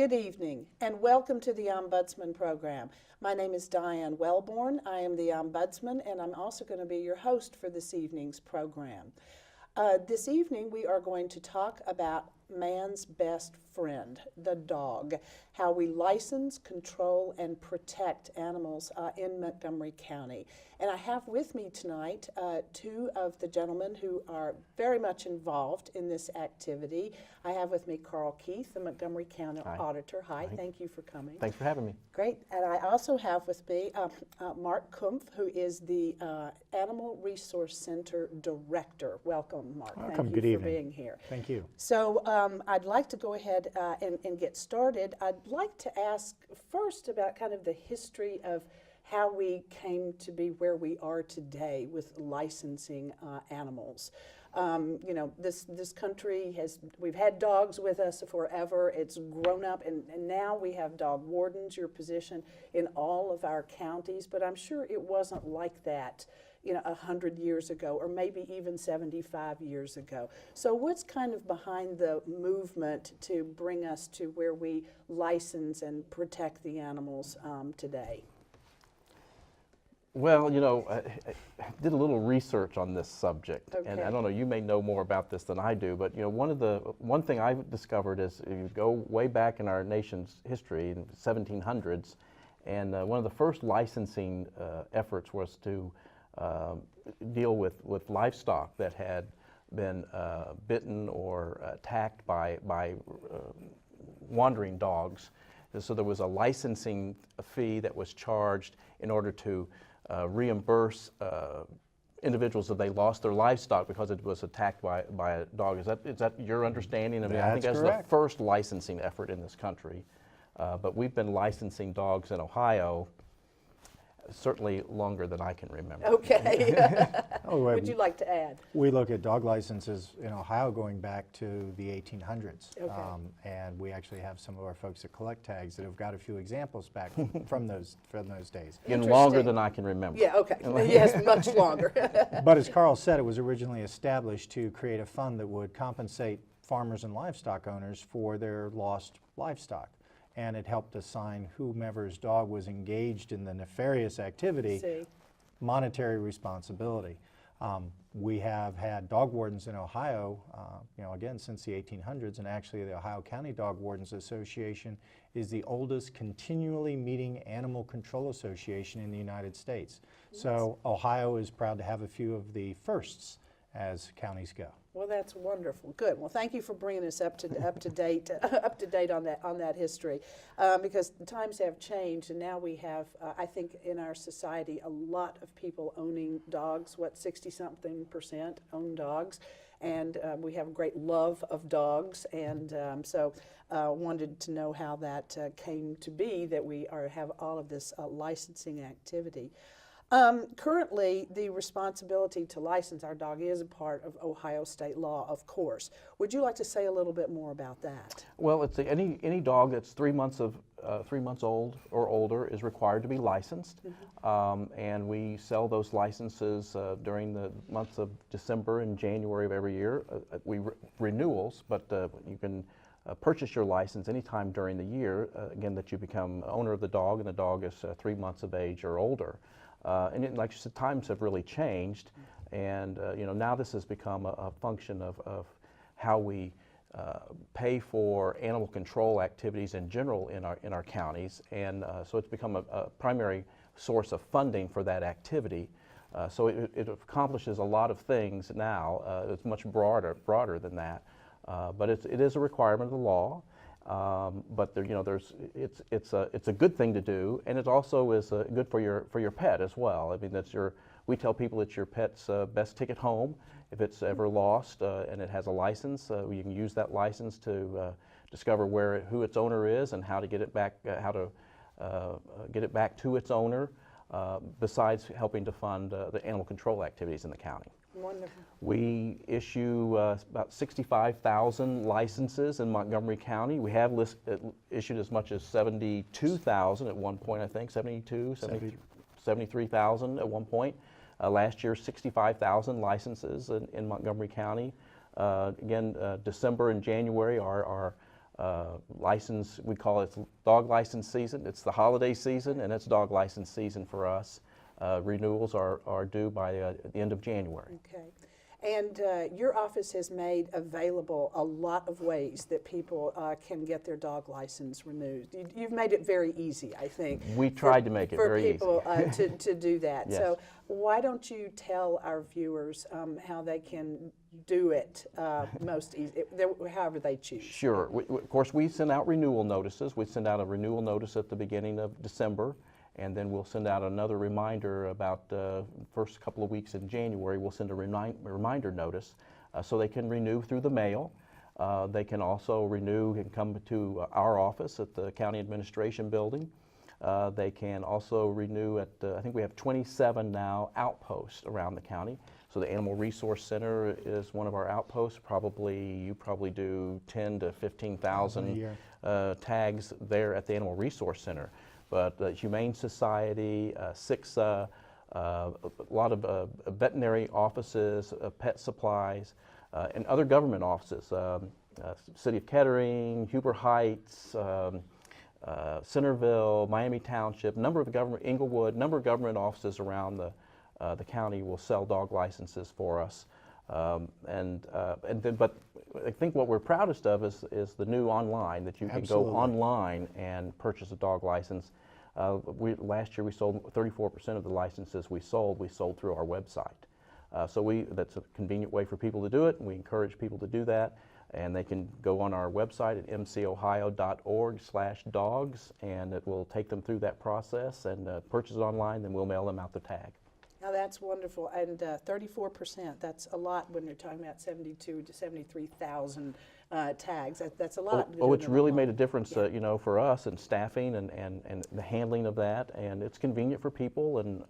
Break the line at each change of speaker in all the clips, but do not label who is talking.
Good evening, and welcome to the Ombudsman program. My name is Diane Welborn. I am the Ombudsman, and I'm also going to be your host for this evening's program. This evening, we are going to talk about man's best friend, the dog, how we license, control, and protect animals in Montgomery County. And I have with me tonight two of the gentlemen who are very much involved in this activity. I have with me Karl Keith, the Montgomery County Auditor. Hi, thank you for coming.
Thanks for having me.
Great. And I also have with me Mark Kumpf, who is the Animal Resource Center Director. Welcome, Mark.
Welcome.
Thank
Good
you for
evening.
being here.
Thank you.
So I'd like to go ahead and get started. I'd like to ask first about kind of the history of how we came to be where we are today with licensing animals. You know, this country we've had dogs with us forever. It's grown up, and now we have dog wardens, your position, in all of our counties, but I'm sure it wasn't like that, you know, 100 years ago, or maybe even 75 years ago. So what's kind of behind the movement to bring us to where we license and protect the animals today?
Well, you know, I did a little research on this subject, and
Okay.
I don't know, you may know more about this than I do, but you know, one thing I've discovered is if you go way back in our nation's history, in the 1700s, and one of the first licensing efforts was to deal with livestock that had been bitten or attacked by wandering dogs. And so there was a licensing fee that was charged in order to reimburse individuals if they lost their livestock because it was attacked by a dog. Is that your understanding? I mean, I think that's
correct.
the first licensing effort in this country. But we've been licensing dogs in Ohio certainly longer than I can remember.
Okay.
Oh,
Would you like to add?
We look at dog licenses in Ohio going back to the 1800s.
Okay.
And we actually have some of our folks that collect tags that have got a few examples back from those days.
In longer than I can remember.
Yeah, okay. Yes, much longer.
But as Karl said, it was originally established to create a fund that would compensate farmers and livestock owners for their lost livestock. And it helped assign whomever's dog was engaged in the nefarious activity monetary responsibility. We have had dog wardens in Ohio, you know, again, since the 1800s, and actually the Ohio County Dog Wardens Association is the oldest continually meeting animal control association in the United States. Yes. So Ohio is proud to have a few of the firsts as counties go.
Well, that's wonderful. Good. Well, thank you for bringing us up to date on that history, because the times have changed, and now we have, I think, in our society, a lot of people owning dogs. What, 60-something% own dogs, and we have a great love of dogs, and so wanted to know how that came to be that we have all of this licensing activity. Currently, the responsibility to license our dog is a part of Ohio state law, of course. Would you like to say a little bit more about that?
Well, it's any dog that's 3 months old or older is required to be licensed, and we sell those licenses during the months of December and January of every year. Renewals, but you can purchase your license anytime during the year. Again, that you become owner of the dog, and the dog is 3 months of age or older. And like you said, times have really changed, and you know, now this has become a function of how we pay for animal control activities in general in our counties, and so it's become a primary source of funding for that activity. So it accomplishes a lot of things now. It's much broader than that, but it is a requirement of the law. But there, you know, it's a good thing to do, and it also is good for your pet as well. I mean, we tell people it's your pet's best ticket home. If it's ever lost and it has a license, you can use that license to discover who its owner is and how to get it back, get it back to its owner. Besides helping to fund the animal control activities in the county.
Wonderful.
We issue about 65,000 licenses in Montgomery County. We have issued as much as 72,000 at one point, I think, 73,000 at one point. Last year, 65,000 licenses in Montgomery County. Again, December and January are license. We call it dog license season. It's the holiday season, and it's dog license season for us. Renewals are due by the end of January.
Okay. And your office has made available a lot of ways that people can get their dog license renewed. You've made it very easy, I think.
We tried to make it very easy.
For people to do that.
Yes.
So why don't you tell our viewers how they can do it most easy, however they choose?
Sure. Of course, we send out renewal notices. We send out a renewal notice at the beginning of December, and then we'll send out another reminder about the first couple of weeks in January. We'll send a reminder notice so they can renew through the mail. They can also renew and come to our office at the County Administration Building. They can also renew at, I think we have 27 now outposts around the county. So the Animal Resource Center is one of our outposts. You probably do 10 to 15,000 tags there at the Animal Resource Center. But the Humane Society, CICSA, a lot of veterinary offices, pet supplies, and other government offices, City of Kettering, Huber Heights, Centerville, Miami Township, number of government, Inglewood, number of government offices around the county will sell dog licenses for us. But I think what we're proudest of is the new online, that you can go online and purchase a dog license. Last year we sold 34% of the licenses we sold through our website. That's a convenient way for people to do it, and we encourage people to do that. And they can go on our website at mcohio.org/dogs, and it will take them through that process and purchase it online, then we'll mail them out the tag.
Now that's wonderful, and 34%, that's a lot when you're talking about 72 to 73,000 tags. That's a lot.
It's really made a difference, you know, for us in staffing and the handling of that, and it's convenient for people, and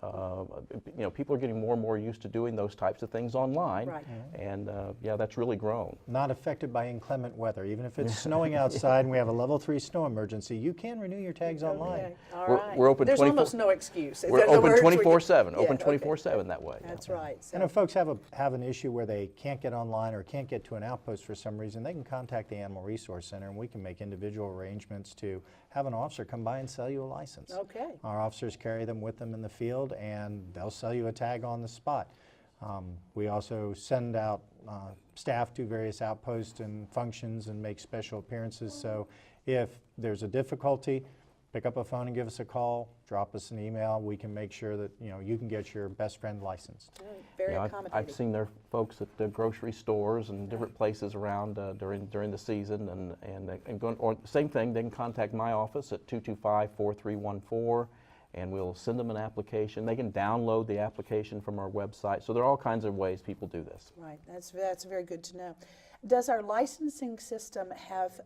you know, people are getting more and more used to doing those types of things online,
right.
And yeah, that's really grown.
Not affected by inclement weather. Even if it's snowing outside and we have a level 3 snow emergency, you can renew your tags online.
Okay. All right.
We're open.
There's almost no excuse.
We're open 24/7.
Yeah,
Open 24/7 that way.
That's right. So.
And if folks have an issue where they can't get online or can't get to an outpost for some reason, they can contact the Animal Resource Center, and we can make individual arrangements to have an officer come by and sell you a license.
Okay.
Our officers carry them with them in the field, and they'll sell you a tag on the spot. We also send out staff to various outposts and functions and make special appearances. So if there's a difficulty, pick up a phone and give us a call, drop us an email. We can make sure that you can get your best friend licensed.
Very
Yeah,
accommodating.
I've seen their folks at the grocery stores and different places around during the season, and going, or same thing, they can contact my office at 225-4314, and we'll send them an application. They can download the application from our website. So there are all kinds of ways people do this.
Right, that's very good to know. Does our licensing system have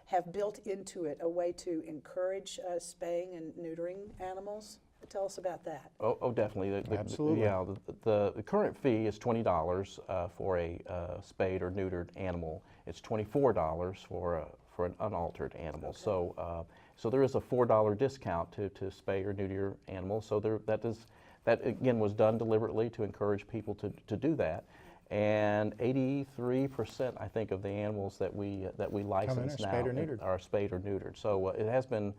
have built into it a way to encourage spaying and neutering animals? Tell us about that.
Oh, definitely.
Absolutely.
Yeah, the current fee is $20 for a spayed or neutered animal. It's $24 for an unaltered animal.
Okay.
So there is a $4 discount to spay or neuter your animal. So that again was done deliberately to encourage people to do that. And 83%, I think, of the animals that we license now are spayed or neutered. So it has been.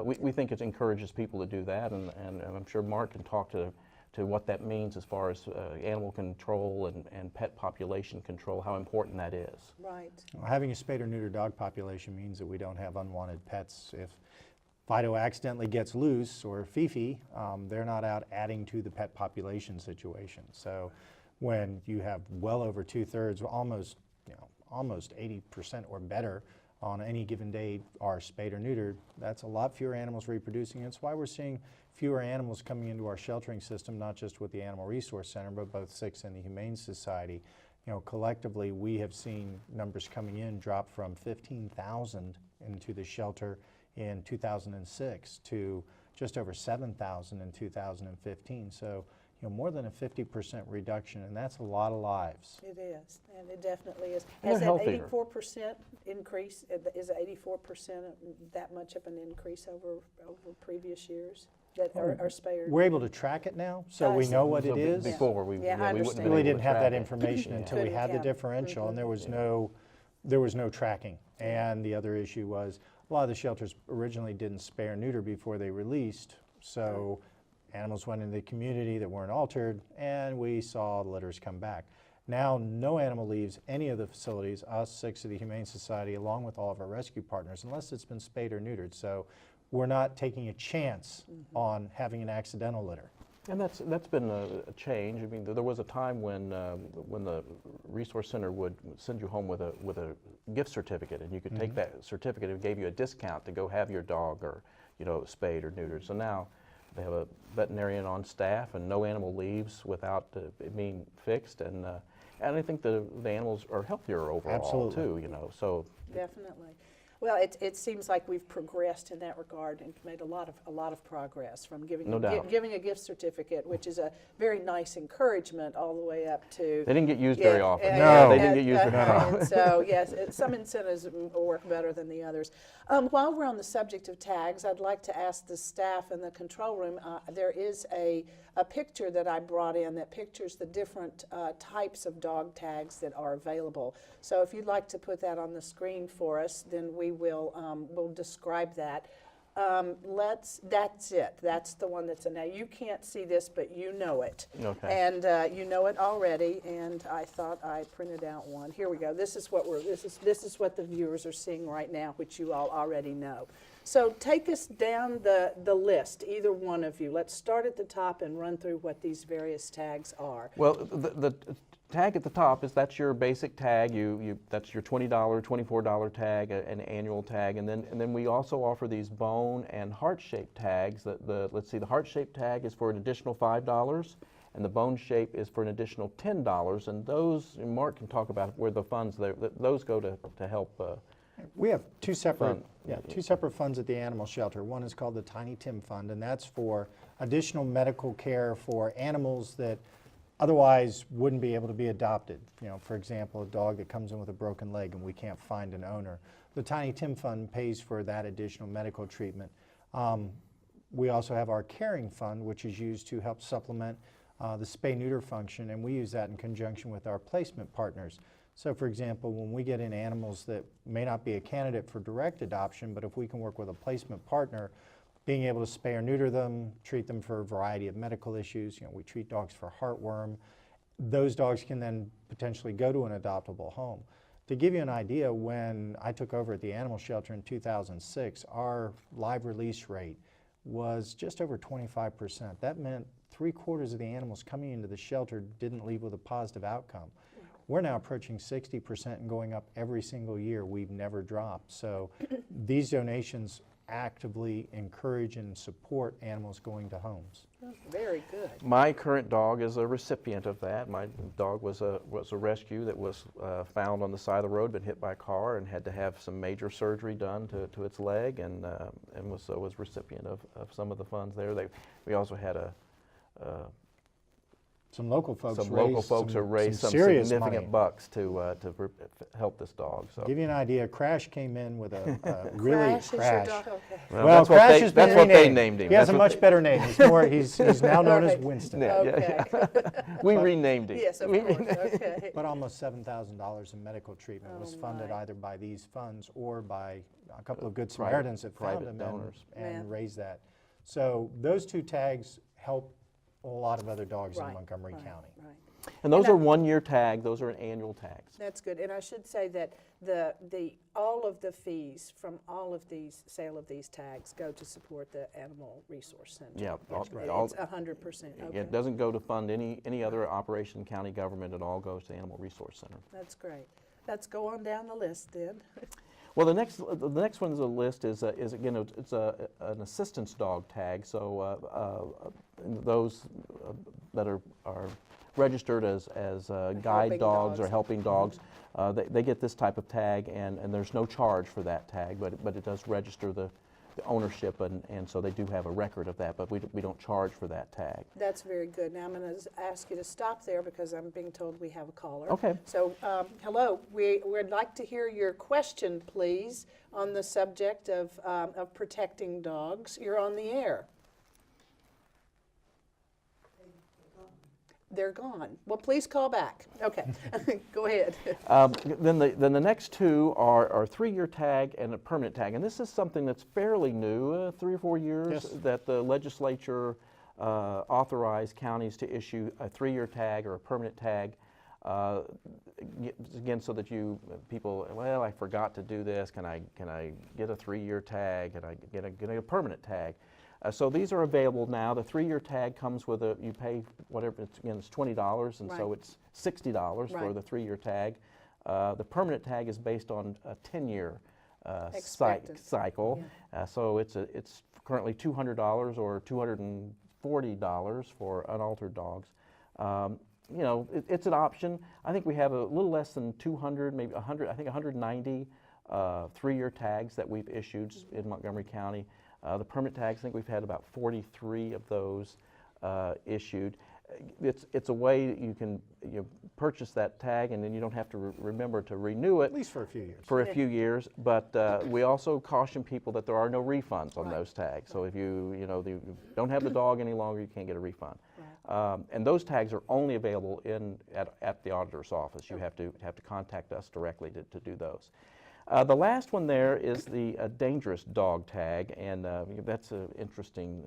We think it encourages people to do that, and I'm sure Mark can talk to what that means as far as animal control and pet population control, how important that is.
Right.
Well, having a spayed or neutered dog population means that we don't have unwanted pets. If Fido accidentally gets loose, or Fifi, they're not out adding to the pet population situation. So when you have well over 2/3, almost 80% or better on any given day are spayed or neutered, that's a lot fewer animals reproducing. That's why we're seeing fewer animals coming into our sheltering system, not just with the Animal Resource Center, but both CICSA and the Humane Society. Collectively, we have seen numbers coming in drop from 15,000 into the shelter in 2006 to just over 7,000 in 2015. So, more than a 50% reduction, and that's a lot of lives.
It is, and it definitely is.
And
Has
they're
that
healthier.
84% increase, is 84% that much of an increase over previous years that are spayed?
We're able to track it now, so
I
we
see.
know what
So
it is.
before we
Yeah, I
wouldn't
understand.
be
Really
able to
didn't have
track
that
it.
information until we
Couldn't
had the
count.
differential, and there was
Yeah.
no there was no tracking. And the other issue was a lot of the shelters originally didn't spay or neuter before they released, so animals went into the community that weren't altered, and we saw the litters come back. Now, no animal leaves any of the facilities, us, 6 of the Humane Society, along with all of our rescue partners, unless it's been spayed or neutered. So we're not taking a chance on having an accidental litter.
And that's been a change. I mean, there was a time when the resource center would send you home with a gift certificate, and you could take that certificate. It gave you a discount to go have your dog, or spayed or neutered. So now they have a veterinarian on staff, and no animal leaves without it being fixed. And I think the animals are healthier overall too. So
Definitely. Well, it seems like we've progressed in that regard and made a lot of progress from giving a gift certificate, which is a very nice encouragement, all the way up to.
They didn't get used very often.
No,
they didn't get used very often.
And so yes, some incentives work better than the others. While we're on the subject of tags, I'd like to ask the staff in the control room. There is a picture that I brought in that pictures the different types of dog tags that are available. So if you'd like to put that on the screen for us, then we will we'll describe that. That's it. That's the one that's in. Now you can't see this, but you know it.
Okay.
And you know it already. And I thought I printed out one. Here we go. This is what this is what the viewers are seeing right now, which you all already know. So take us down the list, either one of you. Let's start at the top and run through what these various tags are.
Well, the tag at the top that's your basic tag. That's your $20, $24 tag, an annual tag, and then we also offer these bone and heart-shaped tags. Let's see, the heart-shaped tag is for an additional $5, and the bone shape is for an additional $10. And those, Mark can talk about where the funds those go to help.
We have two separate funds at the animal shelter. One is called the Tiny Tim Fund, and that's for additional medical care for animals that otherwise wouldn't be able to be adopted. For example, a dog that comes in with a broken leg and we can't find an owner. The Tiny Tim Fund pays for that additional medical treatment. We also have our Caring Fund, which is used to help supplement the spay-neuter function, and we use that in conjunction with our placement partners. So for example, when we get in animals that may not be a candidate for direct adoption, but if we can work with a placement partner, being able to spay or neuter them, treat them for a variety of medical issues. We treat dogs for heartworm. Those dogs can then potentially go to an adoptable home. To give you an idea, when I took over at the animal shelter in 2006, our live release rate was just over 25%. That meant 3/4 of the animals coming into the shelter didn't leave with a positive outcome. We're now approaching 60% and going up every single year. We've never dropped. So these donations actively encourage and support animals going to homes.
Very good.
My current dog is a recipient of that. My dog was a rescue that was found on the side of the road, been hit by a car, and had to have some major surgery done to its leg, and was recipient of some of the funds there. We also had
some local folks
raised some
serious
significant
money.
bucks to help this dog. So.
To give you an idea, Crash came in with a really
Crash. Is your dog okay?
Well, Crash has been
that's what they
renamed.
named him.
He has a much better name. He's now known as Winston.
Okay.
We renamed him.
Yes, of course. Okay.
But almost $7,000 in medical treatment was funded either by these funds or by a couple of Good Samaritans that found
private
them
donors.
and raised that. So those two tags help a lot of other dogs in Montgomery County.
Right.
And those are one-year tags. Those are annual tags.
That's good. And I should say that all of the fees from all of these sale of these tags go to support the Animal Resource Center.
Yeah,
it's 100%. Okay.
It doesn't go to fund any other operation in county government. It all goes to Animal Resource Center.
That's great. Let's go on down the list then.
Well, the next one on the list is again it's an assistance dog tag. So those that are registered as guide dogs or helping dogs, they get this type of tag, and there's no charge for that tag, but it does register the ownership, and so they do have a record of that, but we don't charge for that tag.
That's very good. Now I'm going to ask you to stop there because I'm being told we have a caller.
Okay.
So hello, we'd like to hear your question, please, on the subject of protecting dogs. You're on the air. They're gone. Well, please call back. Okay, go ahead.
Then the next two are 3-year tag and a permanent tag. And this is something that's fairly new, 3 or 4 years,
Yes.
that the legislature authorized counties to issue a 3-year tag or a permanent tag. Again, so that people, well, I forgot to do this. Can I get a 3-year tag? Can I get a permanent tag? So these are available now. The 3-year tag comes with you pay whatever, it's $20, and so
Right.
it's $60 for
Right.
the 3-year tag. The permanent tag is based on a 10-year
Expected.
cycle. So it's currently $200 or $240 for unaltered dogs. You know, it's an option. I think we have a little less than 200, maybe 100, I think 190 3-year tags that we've issued in Montgomery County. The permanent tags, I think we've had about 43 of those issued. It's a way that you can purchase that tag, and then you don't have to remember to renew it.
At least for a few years.
For a few years, but we also caution people that there are no refunds on
Right.
those tags. So if you don't have the dog any longer, you can't get a refund. And those tags are only available at the auditor's office. You have to contact us directly to do those. The last one there is the dangerous dog tag, and that's an interesting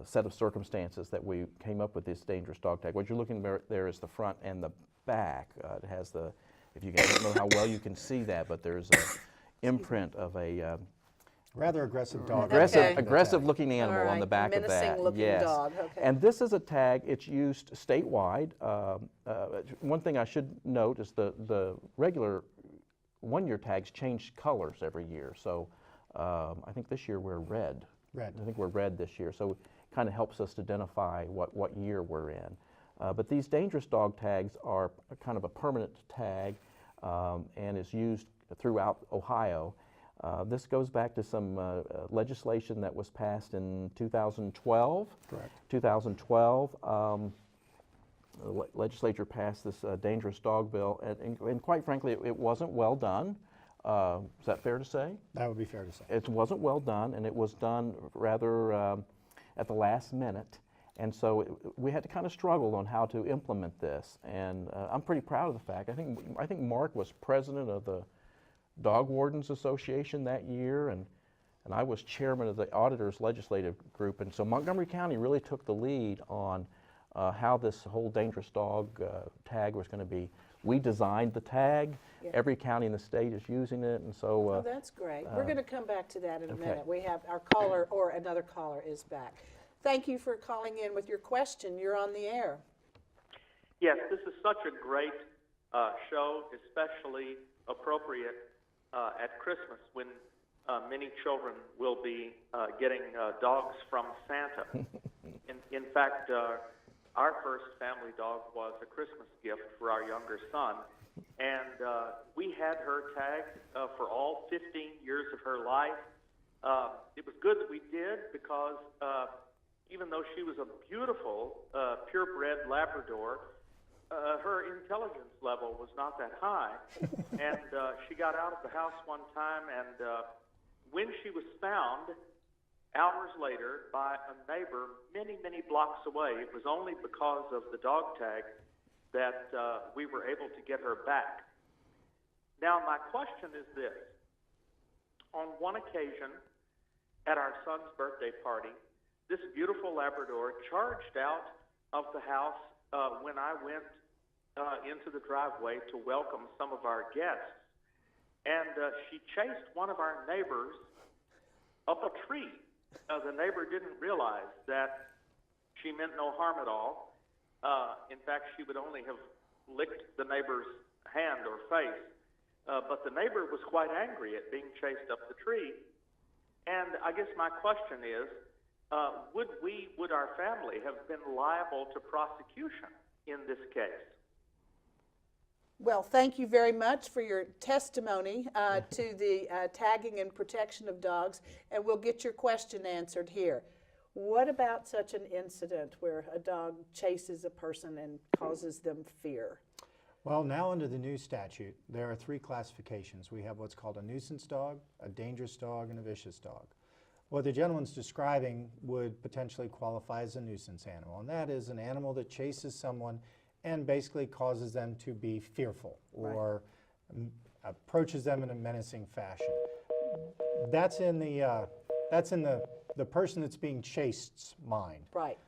set of circumstances that we came up with this dangerous dog tag. What you're looking at there is the front and the back. It has I don't know how well you can see that, but there's an imprint of a
Rather aggressive dog.
Okay.
aggressive looking
All
animal on the
right,
back of that.
menacing looking
Yes.
dog, okay.
And this is a tag, it's used statewide. One thing I should note is the regular 1-year tags change colors every year. So I think this year we're red.
Red.
I think we're red this year, so it kind of helps us to identify what year we're in. But these dangerous dog tags are kind of a permanent tag and is used throughout Ohio. This goes back to some legislation that was passed in 2012.
Correct.
2012, the legislature passed this dangerous dog bill, and quite frankly, it wasn't well done. Is that fair to say?
That would be fair to say.
It wasn't well done, and it was done rather at the last minute. And so we had to kind of struggle on how to implement this. And I'm pretty proud of the fact. I think Mark was president of the Dog Wardens Association that year, and I was chairman of the Auditor's legislative group. And so Montgomery County really took the lead on how this whole dangerous dog tag was going to be. We designed the tag.
Yeah.
Every county in the state is using it, and so.
Oh, that's great. We're going to come back to that in a
okay.
minute. We have our caller, or another caller is back. Thank you for calling in with your question. You're on the air.
Yes, this is such a great show, especially appropriate at Christmas when many children will be getting dogs from Santa. In fact, our first family dog was a Christmas gift for our younger son, and we had her tagged for all 15 years of her life. It was good that we did because even though she was a beautiful purebred Labrador, her intelligence level was not that high, and she got out of the house one time, and when she was found hours later by a neighbor many, many blocks away, it was only because of the dog tag that we were able to get her back. Now, my question is this. On one occasion, at our son's birthday party, this beautiful Labrador charged out of the house when I went into the driveway to welcome some of our guests. And she chased one of our neighbors up a tree. The neighbor didn't realize that she meant no harm at all. In fact, she would only have licked the neighbor's hand or face. But the neighbor was quite angry at being chased up the tree. And I guess my question is, would our family have been liable to prosecution in this case?
Well, thank you very much for your testimony to the tagging and protection of dogs, and we'll get your question answered here. What about such an incident where a dog chases a person and causes them fear?
Well, now under the new statute, there are 3 classifications. We have what's called a nuisance dog, a dangerous dog, and a vicious dog. What the gentleman's describing would potentially qualify as a nuisance animal, and that is an animal that chases someone and basically causes them to be fearful or approaches them in a menacing fashion. That's in the person that's being chased's mind.
Right.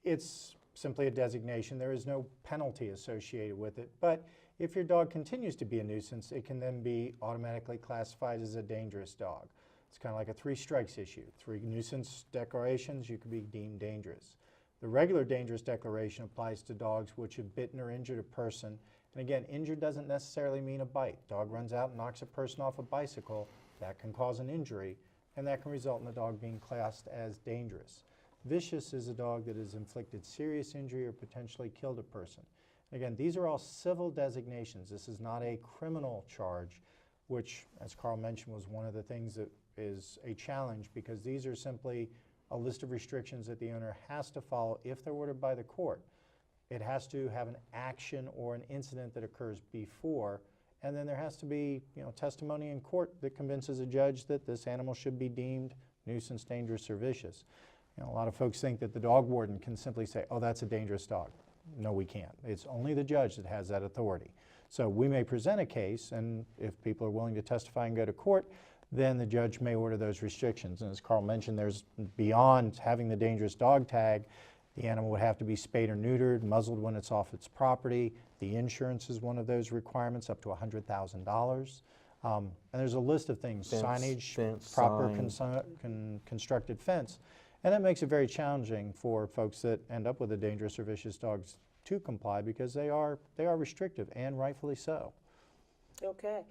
It's simply a designation. There is no penalty associated with it. But if your dog continues to be a nuisance, it can then be automatically classified as a dangerous dog. It's kind of like a 3 strikes issue. 3 nuisance declarations, you could be deemed dangerous. The regular dangerous declaration applies to dogs which have bitten or injured a person. And again, injured doesn't necessarily mean a bite. Dog runs out and knocks a person off a bicycle. That can cause an injury, and that can result in the dog being classed as dangerous. Vicious is a dog that has inflicted serious injury or potentially killed a person. Again, these are all civil designations. This is not a criminal charge, which, as Karl mentioned, was one of the things that is a challenge, because these are simply a list of restrictions that the owner has to follow if they're ordered by the court. It has to have an action or an incident that occurs before, and then there has to be, testimony in court that convinces a judge that this animal should be deemed nuisance, dangerous, or vicious. A lot of folks think that the dog warden can simply say, oh, that's a dangerous dog. No, we can't. It's only the judge that has that authority. So we may present a case, and if people are willing to testify and go to court, then the judge may order those restrictions. And as Karl mentioned, there's beyond having the dangerous dog tag, the animal would have to be spayed or neutered, muzzled when it's off its property. The insurance is one of those requirements, up to $100,000. And there's a list of things, signage, proper constructed fence. And that makes it very challenging for folks that end up with a dangerous or vicious dogs to comply, because they are restrictive, and rightfully so.
Okay.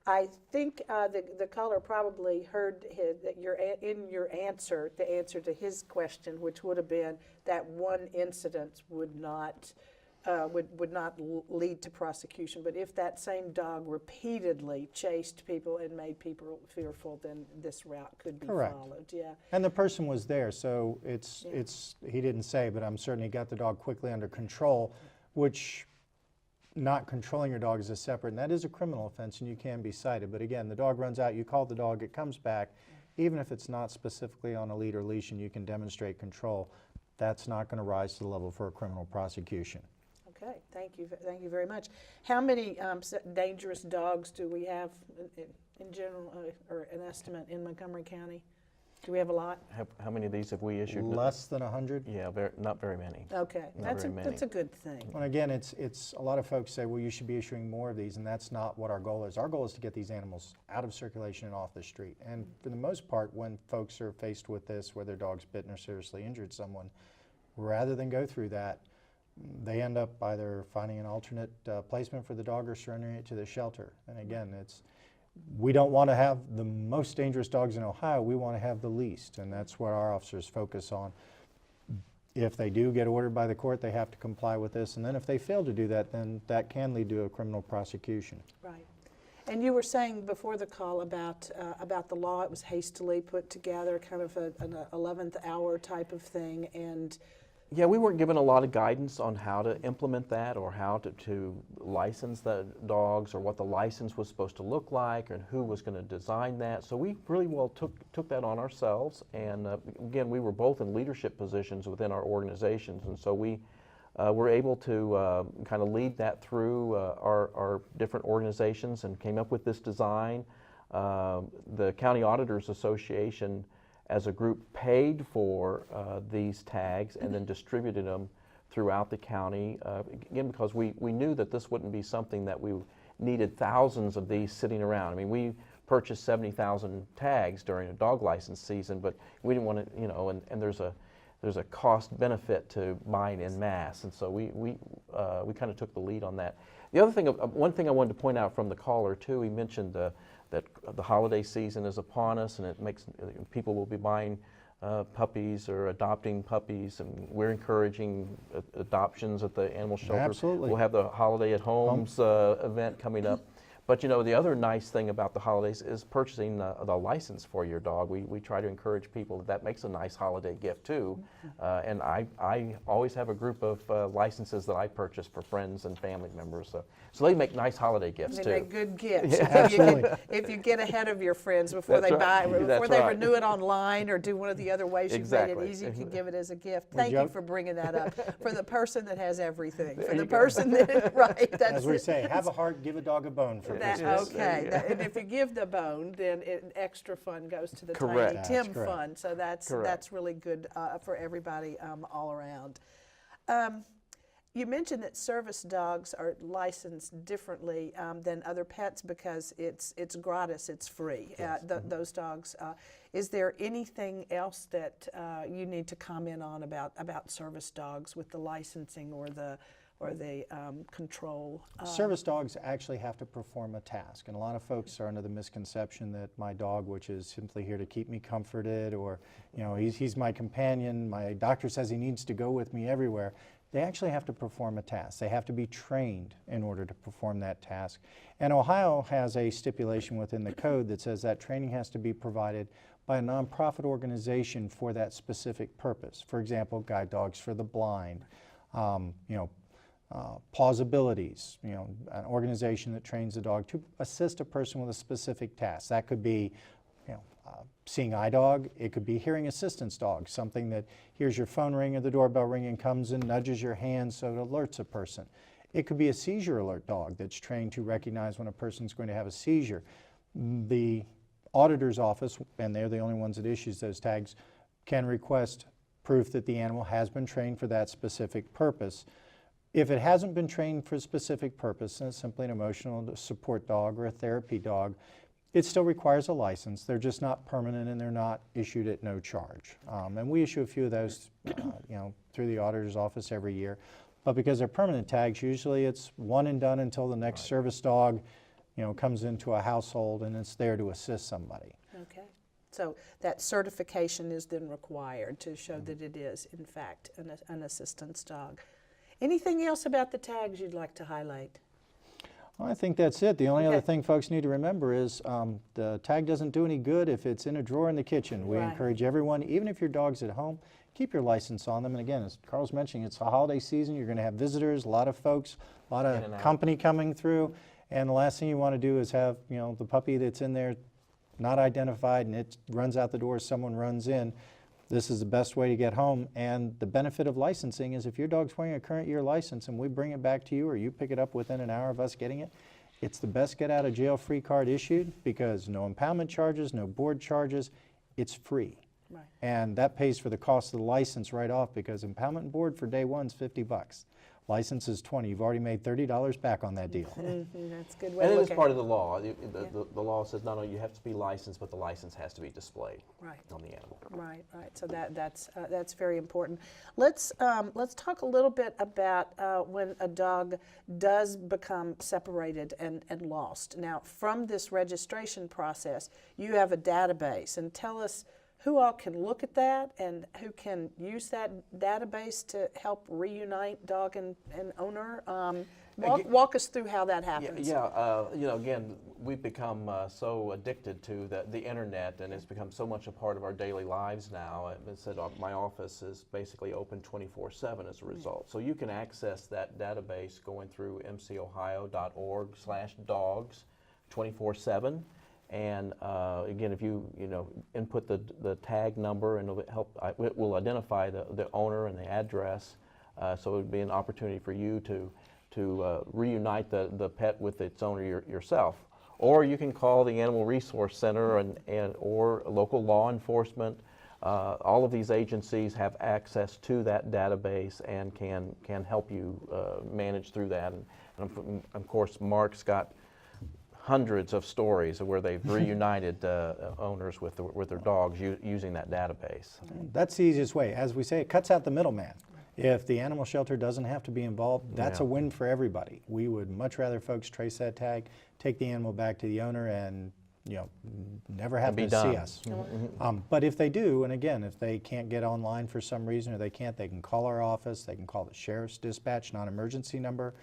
I think the caller probably heard that in your answer, the answer to his question, which would have been that one incident would not lead to prosecution. But if that same dog repeatedly chased people and made people fearful, then this route could be followed. Yeah.
And the person was there, so he didn't say, but I'm certain he got the dog quickly under control, which not controlling your dog is a separate, and that is a criminal offense, and you can be cited. But again, the dog runs out, you call the dog, it comes back. Even if it's not specifically on a lead or leash and you can demonstrate control, that's not going to rise to the level for a criminal prosecution.
Okay, thank you very much. How many dangerous dogs do we have in general, or an estimate in Montgomery County? Do we have a lot?
How many of these have we issued?
Less than 100?
Yeah, not very many.
Okay, that's a good thing.
Well, again, it's a lot of folks say, well, you should be issuing more of these, and that's not what our goal is. Our goal is to get these animals out of circulation and off the street. And for the most part, when folks are faced with this, where their dog's bitten or seriously injured someone, rather than go through that, they end up either finding an alternate placement for the dog or surrendering it to the shelter. And again, we don't want to have the most dangerous dogs in Ohio, we want to have the least, and that's what our officers focus on. If they do get ordered by the court, they have to comply with this, and then if they fail to do that, then that can lead to a criminal prosecution.
Right. And you were saying before the call about the law, it was hastily put together, kind of an 11th hour type of thing, and
yeah, we weren't given a lot of guidance on how to implement that, or how to license the dogs, or what the license was supposed to look like, and who was going to design that. So we really took that on ourselves. And again, we were both in leadership positions within our organizations, and so we were able to kind of lead that through our different organizations, and came up with this design. The County Auditors Association, as a group, paid for these tags and then distributed them throughout the county, again, because we knew that this wouldn't be something that we needed thousands of these sitting around. I mean, we purchased 70,000 tags during a dog license season, but we didn't want to, and there's a cost benefit to buying en masse, and so we kind of took the lead on that. The other thing, one thing I wanted to point out from the caller too, he mentioned that the holiday season is upon us, and it makes people will be buying puppies or adopting puppies, and we're encouraging adoptions at the animal shelters.
Absolutely.
We'll have the Holiday at Homes event coming up. But you know, the other nice thing about the holidays is purchasing the license for your dog. We try to encourage people that makes a nice holiday gift too. And I always have a group of licenses that I purchase for friends and family members. So they make nice holiday gifts
They
too.
make good gifts.
Yeah.
Absolutely.
If you get ahead of your friends before
That's
they
right.
buy, before
That's
they
right.
renew it online or do one of the other ways you've made
Exactly.
it easy, you can give it as a gift.
We
Thank you
joke-
for bringing that up. For the person that has everything, for
There
the
you go.
person that, right, that's
As we
it.
say, have a heart, give a dog a bone for
That,
Christmas.
okay, and if you give the bone, then extra fund goes to the
Correct.
Tiny Tim
That's correct.
Fund. So that's
Correct.
really good for everybody all around. You mentioned that service dogs are licensed differently than other pets because it's gratis, it's free. Those dogs. Is there anything else that you need to comment on about service dogs with the licensing or the control?
Service dogs actually have to perform a task, and a lot of folks are under the misconception that my dog, which is simply here to keep me comforted, or you know, he's my companion, my doctor says he needs to go with me everywhere. They actually have to perform a task. They have to be trained in order to perform that task. And Ohio has a stipulation within the code that says that training has to be provided by a nonprofit organization for that specific purpose. For example, Guide Dogs for the Blind, Paws Abilities, you know, an organization that trains the dog to assist a person with a specific task. That could be, you know, seeing eye dog. It could be hearing assistance dog, something that hears your phone ring or the doorbell ring and comes and nudges your hand so it alerts a person. It could be a seizure alert dog that's trained to recognize when a person's going to have a seizure. The auditor's office, and they're the only ones that issues those tags, can request proof that the animal has been trained for that specific purpose. If it hasn't been trained for a specific purpose, and it's simply an emotional support dog or a therapy dog, it still requires a license. They're just not permanent and they're not issued at no charge. And we issue a few of those through the auditor's office every year. But because they're permanent tags, usually it's one and done until the next service dog comes into a household and it's there to assist somebody.
Okay. So that certification is then required to show that it is, in fact, an assistance dog. Anything else about the tags you'd like to highlight?
Well, I think that's it. The only
Okay.
other thing folks need to remember is the tag doesn't do any good if it's in a drawer in the kitchen. We
Right.
encourage everyone, even if your dog's at home, keep your license on them. And again, as Carl's mentioning, it's a holiday season. You're going to have visitors, a lot of folks, a lot
In and
of
out.
company coming through. And the last thing you want to do is have the puppy that's in there not identified and it runs out the door, someone runs in. This is the best way to get home. And the benefit of licensing is if your dog's wearing a current year license and we bring it back to you or you pick it up within an hour of us getting it, it's the best get out of jail free card issued because no impoundment charges, no board charges, it's free.
Right.
And that pays for the cost of the license right off because impoundment and board for day one's $50. License is $20. You've already made $30 back on that deal.
That's a good way
And
to
it
look
is
at
part
it.
of the law. The law says not only you have to be licensed, but the license has to be displayed
Right.
on the animal.
Right, right. So that's very important. Let's talk a little bit about when a dog does become separated and lost. Now, from this registration process, you have a database, and tell us who all can look at that and who can use that database to help reunite dog and owner. Walk us through how that happens.
Again, we've become so addicted to the internet, and it's become so much a part of our daily lives now. It said my office is basically open 24/7 as a result. So you can access that database going through mcohio.org/dogs 24/7. And again, if you input the tag number, and it will identify the owner and the address. So it would be an opportunity for you to reunite the pet with its owner yourself. Or you can call the Animal Resource Center or local law enforcement. All of these agencies have access to that database and can help you manage through that. And of course, Mark's got hundreds of stories of where they've reunited owners with their dogs using that database.
That's the easiest way. As we say, it cuts out the middleman. If the animal shelter doesn't have to be involved, that's a win for everybody. We would much rather folks trace that tag, take the animal back to the owner, and never have
be
to see
done.
us. But if they do, and again, if they can't get online for some reason or they can call our office, they can call the sheriff's dispatch non-emergency number.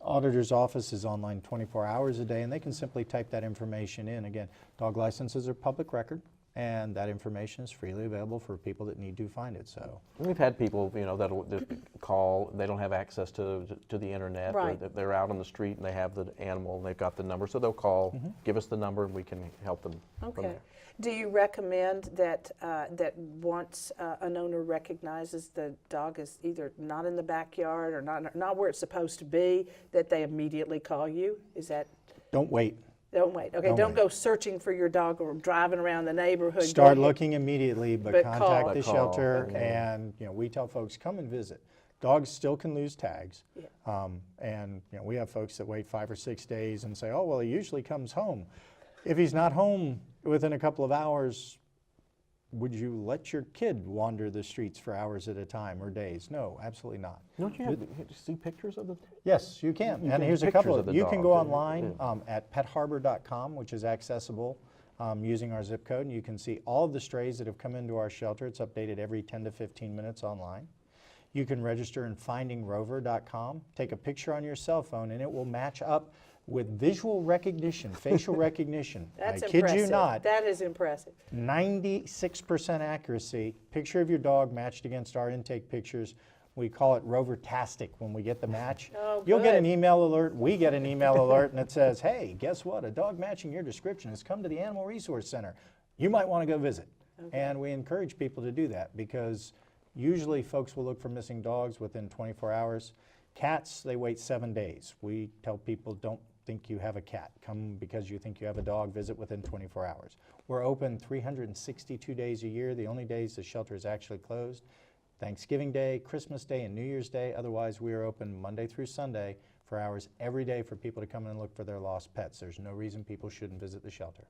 Auditor's office is online 24 hours a day, and they can simply type that information in. Again, dog licenses are public record, and that information is freely available for people that need to find it. So
We've had people, that call, they don't have access to the internet.
Right.
Or they're out on the street and they have the animal and they've got the number, so they'll call, give us the number, and we can help them from
Okay.
there.
Do you recommend that that once an owner recognizes the dog is either not in the backyard or not where it's supposed to be, that they immediately call you? Is that?
don't wait.
Don't wait. Okay, don't go searching for your dog or driving around the neighborhood.
Start looking immediately, but
call.
contact the
Call,
shelter,
okay.
and we tell folks, come and visit. Dogs still can lose tags,
Yeah.
and we have folks that wait 5 or 6 days and say, oh, well, he usually comes home. If he's not home within a couple of hours, would you let your kid wander the streets for hours at a time or days? No, absolutely not.
Don't you have to see pictures of the?
Yes, you can.
You
And
can
here's a
pictures
couple
of
of,
the
you can
dog,
go
too.
online at petharbor.com, which is accessible using our zip code, and you can see all of the strays that have come into our shelter. It's updated every 10 to 15 minutes online. You can register in findingrover.com, take a picture on your cell phone, and it will match up with visual recognition, facial recognition.
That's
I
impressive.
kid you not.
That is impressive.
96% accuracy, picture of your dog matched against our intake pictures. We call it Rover-tastic when we get the match.
Oh,
You'll get
good.
an email alert, we get an email alert, and it says, hey, guess what? A dog matching your description has come to the Animal Resource Center. You might want to go visit.
Okay.
And we encourage people to do that because usually folks will look for missing dogs within 24 hours. Cats, they wait 7 days. We tell people, don't think you have a cat. Come because you think you have a dog, visit within 24 hours. We're open 362 days a year. The only days the shelter is actually closed, Thanksgiving Day, Christmas Day, and New Year's Day. Otherwise, we are open Monday through Sunday for hours every day for people to come in and look for their lost pets. There's no reason people shouldn't visit the shelter.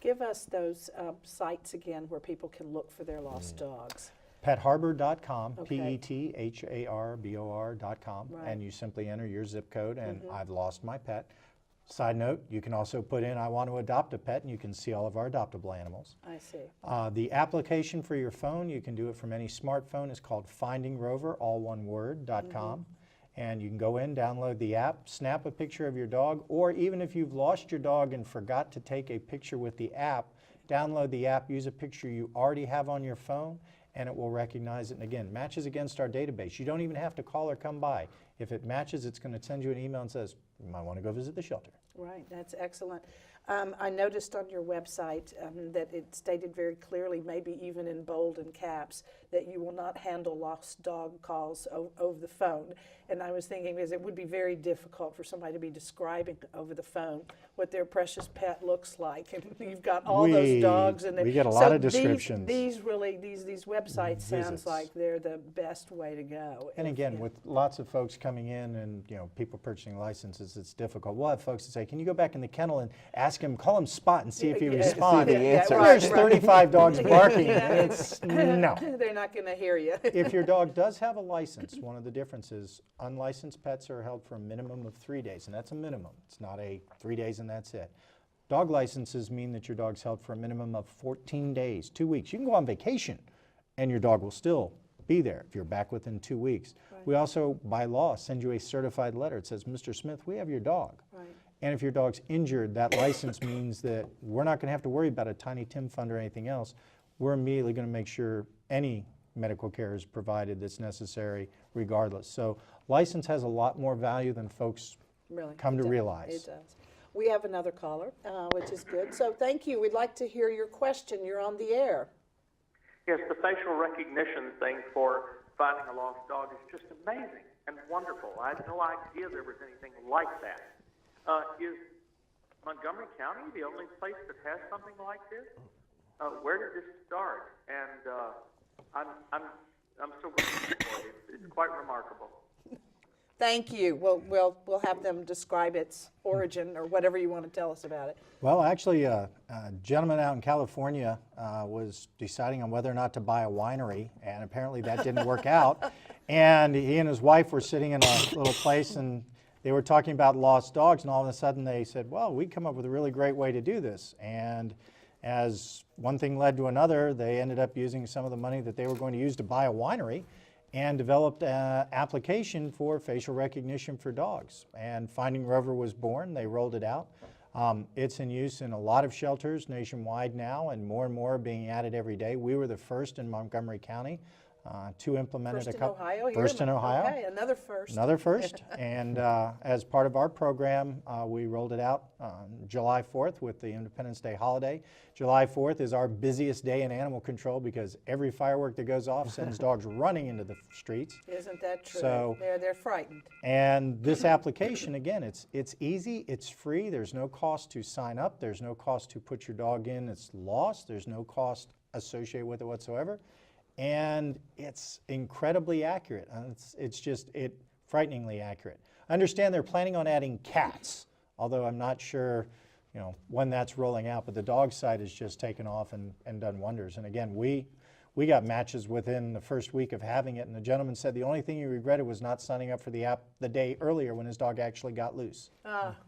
Give us those sites again where people can look for their lost dogs.
Petharbor.com,
Okay.
PETHARBOR.com,
Right.
and you simply enter your zip code and I've lost my pet. Side note, you can also put in I want to adopt a pet and you can see all of our adoptable animals.
I see.
The application for your phone, you can do it from any smartphone. It's called FindingRover, all one word, .com. And you can go in, download the app, snap a picture of your dog, or even if you've lost your dog and forgot to take a picture with the app, download the app, use a picture you already have on your phone, and it will recognize it. And again, matches against our database. You don't even have to call or come by. If it matches, it's going to send you an email and says, you might want to go visit the shelter.
Right, that's excellent. I noticed on your website that it stated very clearly, maybe even in bold and caps, that you will not handle lost dog calls over the phone. And I was thinking, because it would be very difficult for somebody to be describing over the phone what their precious pet looks like. And you've got all those dogs in there.
We get a lot of descriptions.
These websites sounds
Visits.
like they're the best way to go.
And again, with lots of folks coming in and people purchasing licenses, it's difficult. We'll have folks that say, can you go back in the kennel and ask him, call him Spot and see if he
Yeah,
responds.
see the answer.
There's 35 dogs barking. It's no.
They're not going to hear you.
If your dog does have a license, one of the differences, unlicensed pets are held for a minimum of 3 days, and that's a minimum. It's not a 3 days and that's it. Dog licenses mean that your dog's held for a minimum of 14 days, 2 weeks. You can go on vacation and your dog will still be there if you're back within 2 weeks.
Right.
We also, by law, send you a certified letter. It says, Mr. Smith, we have your dog.
Right.
And if your dog's injured, that license means that we're not going to have to worry about a Tiny Tim fund or anything else. We're immediately going to make sure any medical care is provided that's necessary regardless. So license has a lot more value than folks
Really,
come
it
to
does.
realize.
It does. We have another caller, which is good. So thank you. We'd like to hear your question. You're on the air.
Yes, the facial recognition thing for finding a lost dog is just amazing and wonderful. I had no idea there was anything like that. Is Montgomery County the only place that has something like this? Where did this start? And I'm so grateful for it. It's quite remarkable.
Thank you. We'll have them describe its origin or whatever you want to tell us about it.
Well, actually, a gentleman out in California was deciding on whether or not to buy a winery, and apparently that didn't work out. And he and his wife were sitting in a little place, and they were talking about lost dogs, and all of a sudden they said, well, we come up with a really great way to do this. And as one thing led to another, they ended up using some of the money that they were going to use to buy a winery, and developed an application for facial recognition for dogs. And Finding Rover was born. They rolled it out. It's in use in a lot of shelters nationwide now, and more are being added every day. We were the first in Montgomery County to implement
First
it.
in Ohio?
First in Ohio.
Okay, another first.
Another first. And as part of our program, we rolled it out on July 4th with the Independence Day holiday. July 4th is our busiest day in animal control because every firework that goes off sends dogs running into the streets.
Isn't that true?
So-
they're frightened.
And this application, again, it's easy, it's free, there's no cost to sign up, there's no cost to put your dog in it's lost, there's no cost associated with it whatsoever. And it's incredibly accurate. It's frighteningly accurate. I understand they're planning on adding cats, although I'm not sure, when that's rolling out, but the dog side has just taken off and done wonders. And again, we got matches within the first week of having it, and the gentleman said the only thing he regretted was not signing up for the app the day earlier when his dog actually got loose.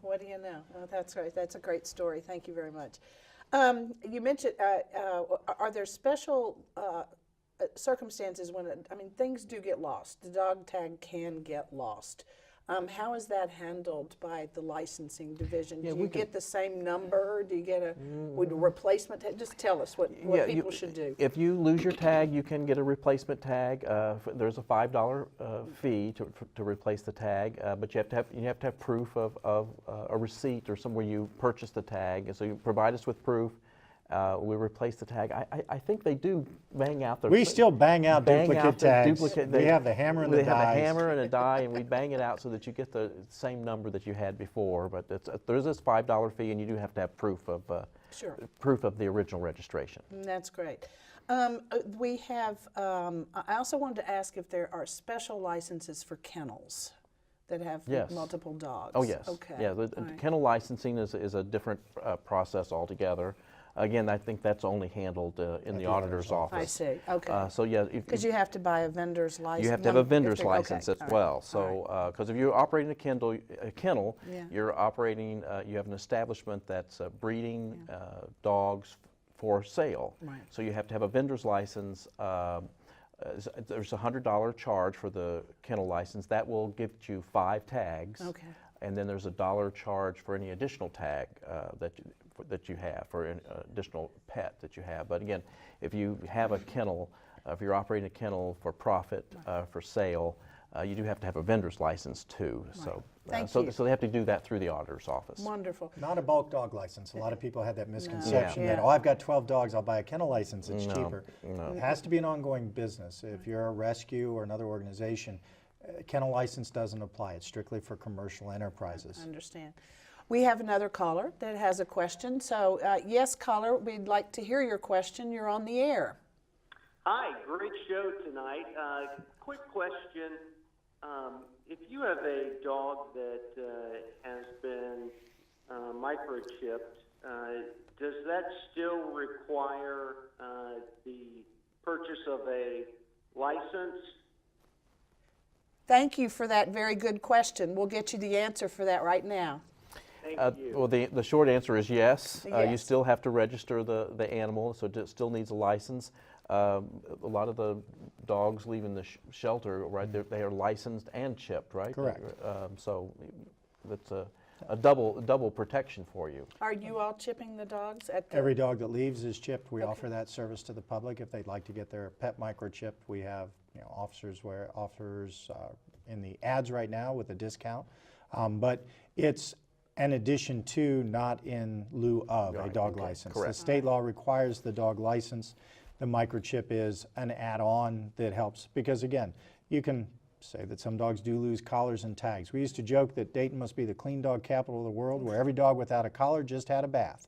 What do you know? Oh, that's right. That's a great story. Thank you very much. You mentioned, are there special circumstances when, things do get lost. The dog tag can get lost. How is that handled by the licensing division?
Yeah,
Do you get the same number? Do you get a replacement tag? Just tell us what people should do.
If you lose your tag, you can get a replacement tag. There's a $5 fee to replace the tag, but you have to have proof of a receipt or somewhere you purchased the tag. And so you provide us with proof. We replace the tag. I think they do bang out the.
We still bang out duplicate tags. We have the hammer and the dies.
They have a hammer and a die, and we bang it out so that you get the same number that you had before. But there is this $5 fee, and you do have to have proof of proof of the original registration.
That's great. We have. I also wanted to ask if there are special licenses for kennels that have multiple dogs.
Oh yes.
Okay.
Yeah. The kennel licensing is a different process altogether. Again, I think that's only handled in the auditor's office.
I see. Okay.
So yeah,
because you have to buy a vendor's license.
you have to have a vendor's license as well.
All
So because if you're operating a kennel,
Yeah.
you're operating. You have an establishment that's breeding dogs for sale.
Right.
So you have to have a vendor's license. There's a $100 charge for the kennel license. That will give you 5 tags.
Okay.
And then there's a $1 charge for any additional tag that you have, for an additional pet that you have. But again, if you have a kennel, if you're operating a kennel for profit, for sale, you do have to have a vendor's license too. So,
Thank you.
so they have to do that through the auditor's office.
Wonderful.
Not a bulk dog license. A lot of people had that misconception
Yeah.
that, I've got 12 dogs, I'll buy a kennel license, it's
No,
cheaper.
no.
It has to be an ongoing business. If you're a rescue or another organization, a kennel license doesn't apply. It's strictly for commercial enterprises.
I understand. We have another caller that has a question. So, yes, caller, we'd like to hear your question. You're on the air.
Hi, great show tonight. Quick question. If you have a dog that has been microchipped, does that still require the purchase of a license?
Thank you for that very good question. We'll get you the answer for that right now.
Thank you.
Well, the short answer is yes. You
Yes.
still have to register the animal, so it still needs a license. A lot of the dogs leaving the shelter, right, they are licensed and chipped, right?
Correct.
So that's a double protection for you.
Are you all chipping the dogs at the
Every dog that leaves is chipped. We offer that service to the public. If they'd like to get their pet microchipped, we have offers in the ads right now with a discount. But it's an addition to, not in lieu of, a dog license.
correct.
The state law requires the dog license. The microchip is an add-on that helps because, again, you can say that some dogs do lose collars and tags. We used to joke that Dayton must be the clean dog capital of the world, where every dog without a collar just had a bath.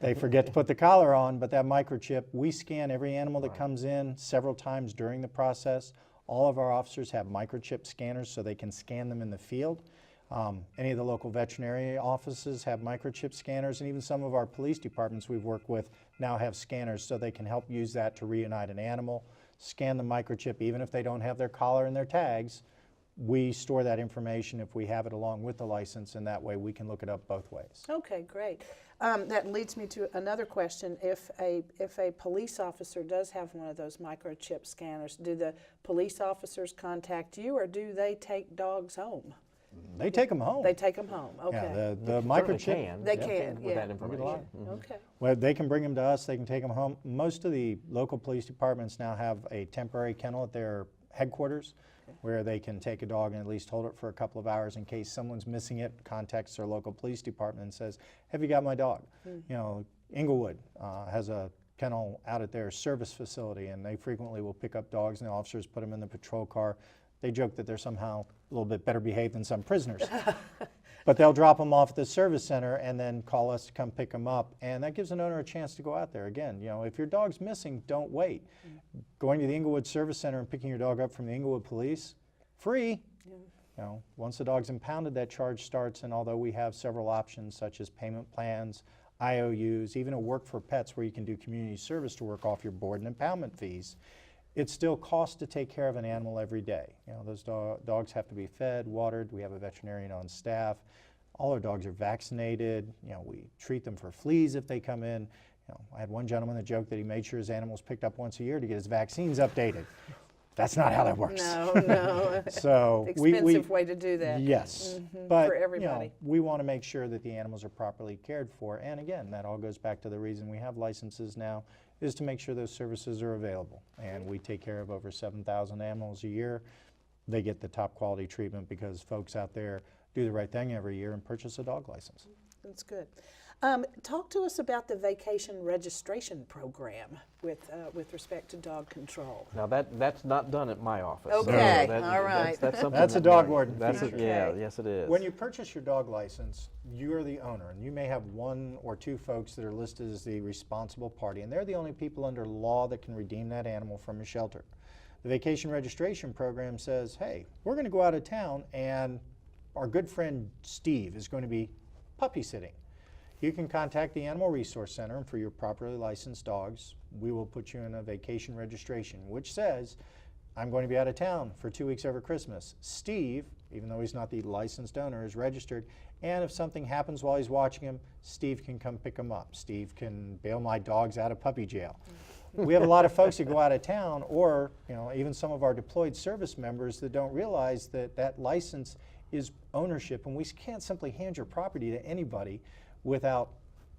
They forget to put the collar on, but that microchip, we scan every animal that comes in several times during the process. All of our officers have microchip scanners so they can scan them in the field. Any of the local veterinary offices have microchip scanners, and even some of our police departments we've worked with now have scanners so they can help use that to reunite an animal, scan the microchip even if they don't have their collar and their tags, we store that information if we have it along with the license, and that way we can look it up both ways.
Okay, great. That leads me to another question. If a police officer does have one of those microchip scanners, do the police officers contact you, or do they take dogs home?
They take them home.
They take them home. Okay.
Yeah, the
Certainly
microchip.
can.
They
Yeah,
can,
with
yeah.
that information.
Okay.
Well, they can bring them to us. They can take them home. Most of the local police departments now have a temporary kennel at their headquarters, where they can take a dog and at least hold it for a couple of hours in case someone's missing it, contacts their local police department and says, have you got my dog? You know, Inglewood has a kennel out at their service facility, and they frequently will pick up dogs, and the officers put them in the patrol car. They joke that they're somehow a little bit better behaved than some prisoners. But they'll drop them off at the service center and then call us to come pick them up, and that gives an owner a chance to go out there. Again, you know, if your dog's missing, don't wait. Going to the Inglewood Service Center and picking your dog up from the Inglewood Police, free. You know, once the dog's impounded, that charge starts, and although we have several options such as payment plans, IOUs, even a work for pets where you can do community service to work off your board and impoundment fees, it still costs to take care of an animal every day. You know, those dogs have to be fed, watered. We have a veterinarian on staff. All our dogs are vaccinated. You know, we treat them for fleas if they come in. You know, I had one gentleman that joked that he made sure his animals picked up once a year to get his vaccines updated. That's not how that works.
No, no.
So
Expensive way to do that.
Yes, but
for
you know,
everybody.
we want to make sure that the animals are properly cared for. And again, that all goes back to the reason we have licenses now, is to make sure those services are available. And we take care of over 7,000 animals a year. They get the top quality treatment because folks out there do the right thing every year and purchase a dog license.
That's good. Talk to us about the vacation registration program with respect to dog control.
Now that's not done at my office.
Okay,
that-
all right.
That's something
That's a
that
dog
my-
warden
That's
feature.
yeah,
Okay.
yes it is.
When you purchase your dog license, you're the owner, and you may have one or two folks that are listed as the responsible party, and they're the only people under law that can redeem that animal from a shelter. The vacation registration program says, hey, we're going to go out of town, and our good friend Steve is going to be puppy sitting. You can contact the Animal Resource Center, and for your properly licensed dogs, we will put you in a vacation registration, which says, I'm going to be out of town for 2 weeks over Christmas. Steve, even though he's not the licensed owner, is registered, and if something happens while he's watching him, Steve can come pick him up. Steve can bail my dogs out of puppy jail. We have a lot of folks that go out of town, or you know, even some of our deployed service members that don't realize that that license is ownership, and we can't simply hand your property to anybody without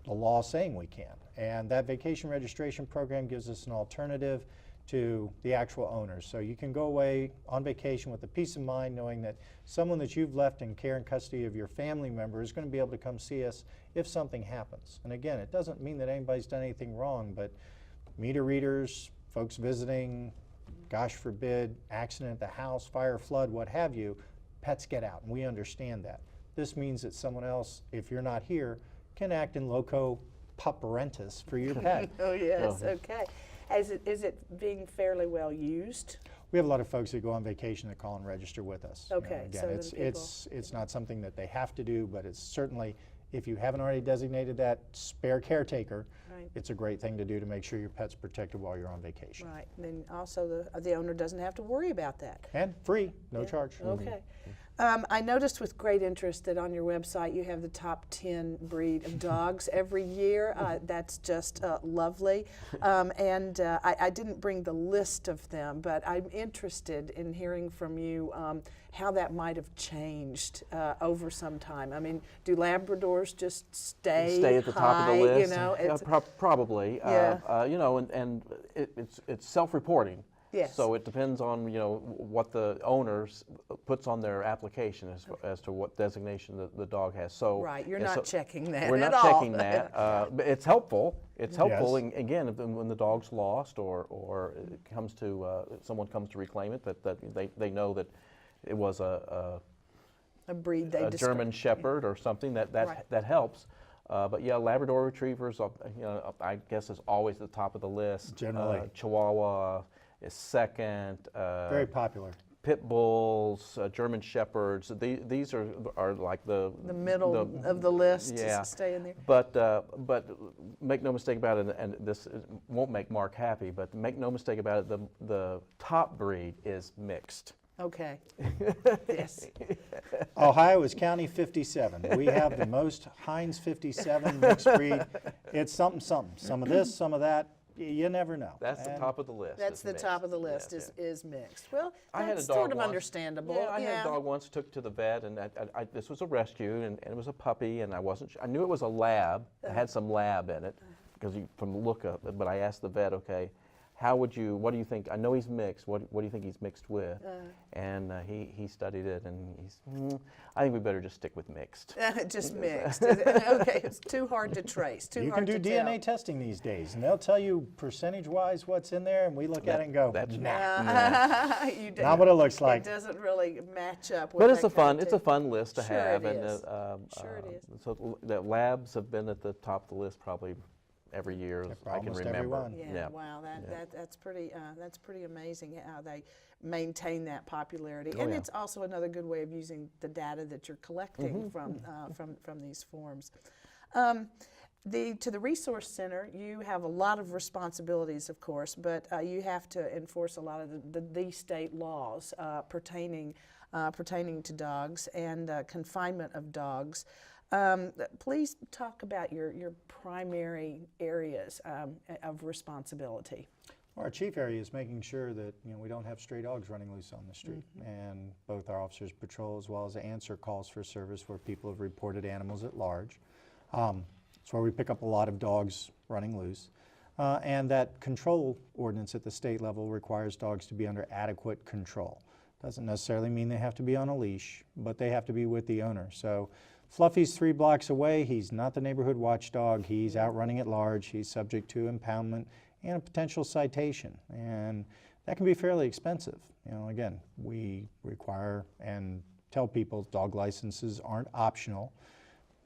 the law saying we can. And that vacation registration program gives us an alternative to the actual owners. So you can go away on vacation with the peace of mind knowing that someone that you've left in care and custody of your family member is going to be able to come see us if something happens. And again, it doesn't mean that anybody's done anything wrong, but meter readers, folks visiting, gosh forbid, accident at the house, fire, flood, what have you, pets get out, and we understand that. This means that someone else, if you're not here, can act in loco parentis for your pet.
Oh, yes, okay. Is it being fairly well used?
We have a lot of folks that go on vacation that call and register with us. You know,
Okay,
again,
so then
it's not something that they have to do, but it's certainly, if you haven't already designated that spare caretaker,
Right.
it's a great thing to do to make sure your pet's protected while you're on vacation.
Right, then also the owner doesn't have to worry about that.
And free, no
Yeah,
charge.
Okay. I noticed with great interest that on your website you have the top 10 breed of dogs every year. That's just lovely. And I didn't bring the list of them, but I'm interested in hearing from you how that might have changed over some time. I mean, do Labradors just stay
at the top of the
high,
list.
You know, it's,
Probably.
Yeah.
You know, and it's self-reporting.
Yes.
So it depends on what the owners puts on their application as to what designation the dog has. So
right, you're
and
not
so
checking that
we're
at
not
all.
checking that. But it's helpful. It's helpful.
Yes.
And again, when the dog's lost or it comes to someone comes to reclaim it, that they know that it was a
breed they describe.
German Shepherd or something that
Right.
helps. But yeah, Labrador Retrievers, I guess is always at the top of the list.
Generally.
Chihuahua is second.
Very popular.
Pit Bulls, German Shepherds. These are like the
middle of the list.
Yeah.
Stay in there.
But make no mistake about it, and this won't make Mark happy. But make no mistake about it, the top breed is mixed.
Okay. Yes.
Ohio is County 57. We have the most Heinz 57 mixed breed. It's something, something. Some of this, some of that. You never know.
That's the
And
top of the list.
That's
is
the
mixed.
top of the list
Yes,
is mixed. Well,
I had a
that's
dog
sort of
once.
understandable.
Yeah, I had a dog once, took to the vet, and this was a rescue, and it was a puppy, and I wasn't I knew it was a lab. It had some lab in it, because from the look of it, but I asked the vet, okay, what do you think? I know he's mixed. What do you think he's mixed with? And he studied it, and I think we better just stick with mixed.
Just mixed. Okay, it's too hard to trace. Too
you
hard
can do
to
DNA
tell.
testing these days, and they'll tell you percentage-wise what's in there, and we look at it and go,
That's
nah,
You do-
not what it looks like.
It doesn't really match up with
But it's
that
a fun
kind of
it's a fun list to
Sure
have,
it
and
is. Sure it is.
so the labs have been at the top of the list probably every year as I can
almost
remember.
everyone.
Yeah, wow, that's pretty amazing how they maintain that popularity.
Oh,
And
yeah.
it's also another good way of using the data that you're collecting from these forms. To the Resource Center, you have a lot of responsibilities, of course, but you have to enforce a lot of the state laws pertaining to dogs and confinement of dogs. Please talk about your primary areas of responsibility.
Our chief area is making sure that we don't have stray dogs running loose on the street, and both our officers patrol as well as answer calls for service where people have reported animals at large. That's where we pick up a lot of dogs running loose. And that control ordinance at the state level requires dogs to be under adequate control. Doesn't necessarily mean they have to be on a leash, but they have to be with the owner. So Fluffy's 3 blocks away. He's not the neighborhood watchdog. He's out running at large. He's subject to impoundment and a potential citation. And that can be fairly expensive. Again, we require and tell people dog licenses aren't optional,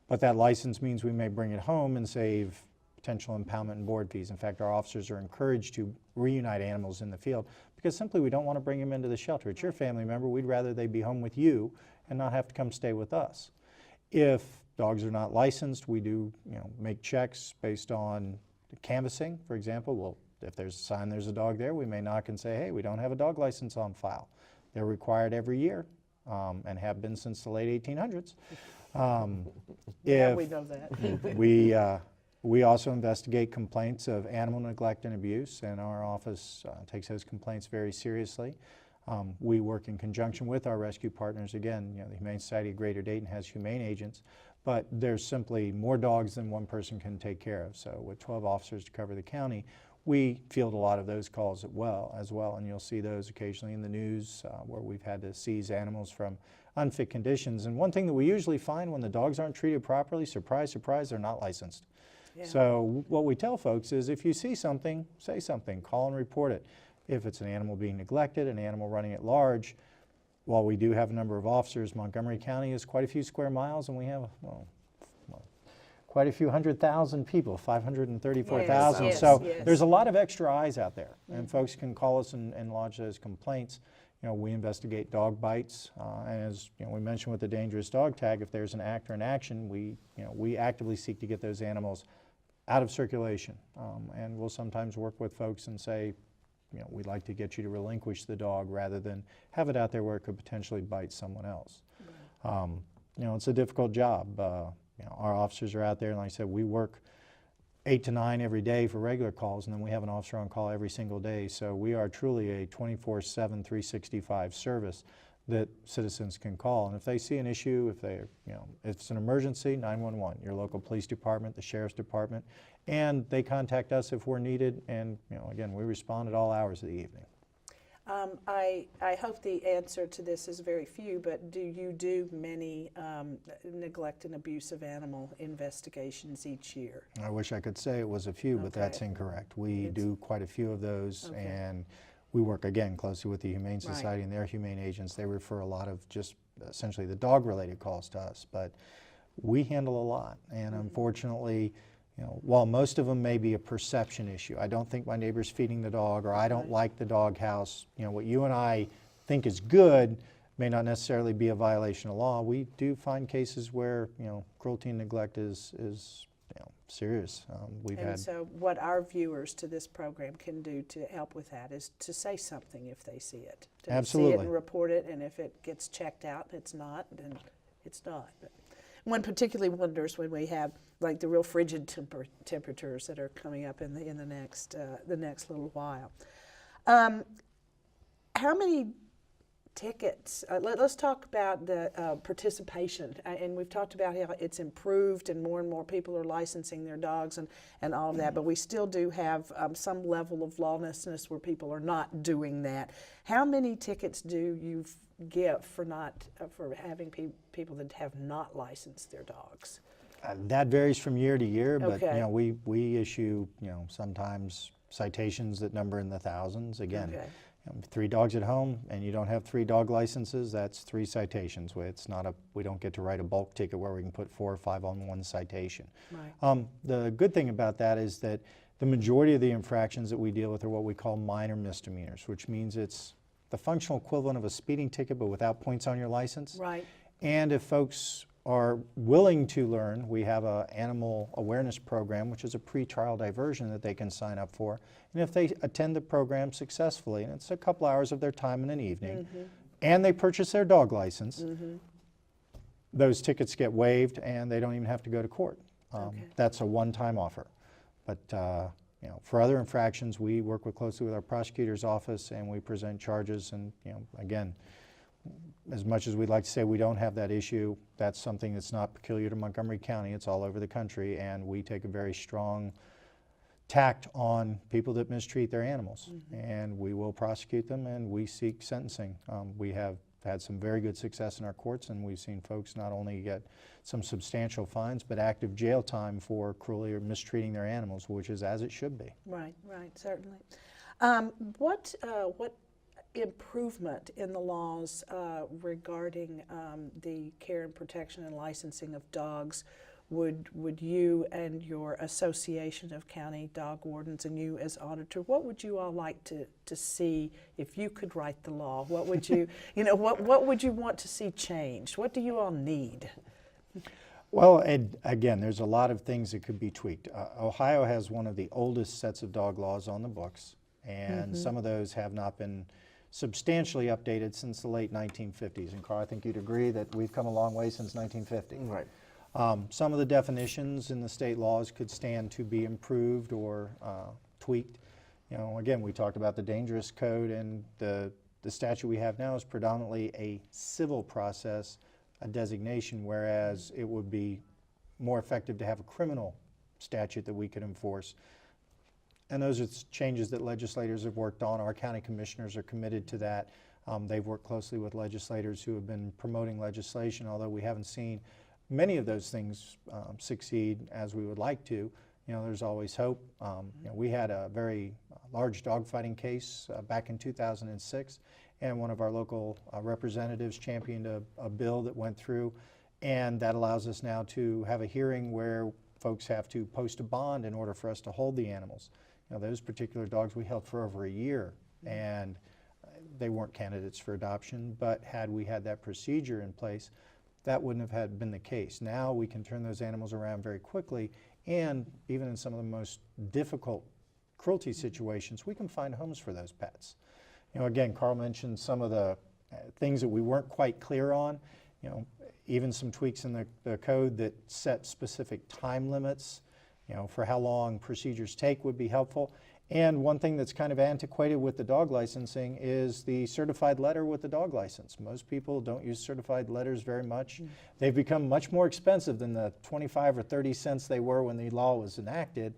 but that license means we may bring it home and save potential impoundment and board fees. In fact, our officers are encouraged to reunite animals in the field because simply we don't want to bring them into the shelter. It's your family member. We'd rather they be home with you and not have to come stay with us. If dogs are not licensed, we do make checks based on canvassing, for example. Well, if there's a sign there's a dog there, we may knock and say, hey, we don't have a dog license on file. They're required every year and have been since the late 1800s.
Yeah, we know that.
We also investigate complaints of animal neglect and abuse, and our office takes those complaints very seriously. We work in conjunction with our rescue partners. Again, the Humane Society of Greater Dayton has humane agents, but there's simply more dogs than one person can take care of. So with 12 officers to cover the county, we field a lot of those calls as well, and you'll see those occasionally in the news where we've had to seize animals from unfit conditions. And one thing that we usually find when the dogs aren't treated properly, surprise, surprise, they're not licensed.
Yeah.
So what we tell folks is if you see something, say something, call and report it. If it's an animal being neglected, an animal running at large, while we do have a number of officers, Montgomery County is quite a few square miles, and we have quite a few 100,000 people, 534,000.
Yes,
so
yes.
there's a lot of extra eyes out there, and folks can call us and lodge those complaints. We investigate dog bites, and as we mentioned with the dangerous dog tag, if there's an act or an action, we actively seek to get those animals out of circulation, and we'll sometimes work with folks and say, we'd like to get you to relinquish the dog rather than have it out there where it could potentially bite someone else. It's a difficult job. Our officers are out there, and like I said, we work 8 to 9 every day for regular calls, and then we have an officer on call every single day. So we are truly a 24/7, 365 service that citizens can call. And if they see an issue, if it's an emergency, 911, your local police department, the sheriff's department, and they contact us if we're needed. And again, we respond at all hours of the evening.
I hope the answer to this is very few, but do you do many neglect and abuse of animal investigations each year?
I wish I could say it was a few, but that's incorrect. We do quite a few of those, and we work, again, closely with the Humane Society and their humane agents. They refer a lot of just essentially the dog-related calls to us, but we handle a lot. And unfortunately, while most of them may be a perception issue, I don't think my neighbor's feeding the dog, or I don't like the doghouse. What you and I think is good may not necessarily be a violation of law. We do find cases where cruelty and neglect is serious. We've
And
had
so what our viewers to this program can do to help with that is to say something if they see it. To see it
Absolutely.
and report it, and if it gets checked out and it's not, then it's not. But one particularly wonders when we have like the real frigid temperatures that are coming up in the next little while. How many tickets? Let's talk about the participation, and we've talked about how it's improved and more people are licensing their dogs and all of that, but we still do have some level of lawlessness where people are not doing that. How many tickets do you give for having people that have not licensed their dogs?
that varies from year to year, but
Okay.
we issue sometimes citations that number in the thousands. Again,
Okay.
3 dogs at home and you don't have 3 dog licenses, that's 3 citations. We don't get to write a bulk ticket where we can put 4 or 5 on one citation.
Right.
The good thing about that is that the majority of the infractions that we deal with are what we call minor misdemeanors, which means it's the functional equivalent of a speeding ticket but without points on your license.
Right.
And if folks are willing to learn, we have an animal awareness program, which is a pre-trial diversion that they can sign up for. And if they attend the program successfully, and it's a couple hours of their time in an evening, and they purchase their dog license, those tickets get waived and they don't even have to go to court.
Okay.
That's a one-time offer. But for other infractions, we work closely with our prosecutor's office and we present charges. And again, as much as we'd like to say we don't have that issue, that's something that's not peculiar to Montgomery County. It's all over the country, and we take a very strong tact on people that mistreat their animals. And we will prosecute them and we seek sentencing. We have had some very good success in our courts, and we've seen folks not only get some substantial fines, but active jail time for cruelly or mistreating their animals, which is as it should be.
Right, certainly. What improvement in the laws regarding the care and protection and licensing of dogs would you and your association of county dog wardens and you as auditor, what would you all like to see if you could write the law? What would you, what would you want to see changed? What do you all need?
Well, again, there's a lot of things that could be tweaked. Ohio has one of the oldest sets of dog laws on the books, and some of those have not been substantially updated since the late 1950s. And Carl, I think you'd agree that we've come a long way since 1950.
Right.
Some of the definitions in the state laws could stand to be improved or tweaked. Again, we talked about the dangerous code, and the statute we have now is predominantly a civil process, a designation, whereas it would be more effective to have a criminal statute that we could enforce. And those are changes that legislators have worked on. Our county commissioners are committed to that. They've worked closely with legislators who have been promoting legislation, although we haven't seen many of those things succeed as we would like to. There's always hope. We had a very large dogfighting case back in 2006, and one of our local representatives championed a bill that went through, and that allows us now to have a hearing where folks have to post a bond in order for us to hold the animals. Those particular dogs we held for over a year, and they weren't candidates for adoption, but had we had that procedure in place, that wouldn't have been the case. Now we can turn those animals around very quickly, and even in some of the most difficult cruelty situations, we can find homes for those pets. Again, Carl mentioned some of the things that we weren't quite clear on. Even some tweaks in the code that set specific time limits, for how long procedures take would be helpful. And one thing that's kind of antiquated with the dog licensing is the certified letter with the dog license. Most people don't use certified letters very much. They've become much more expensive than the 25 or 30 cents they were when the law was enacted.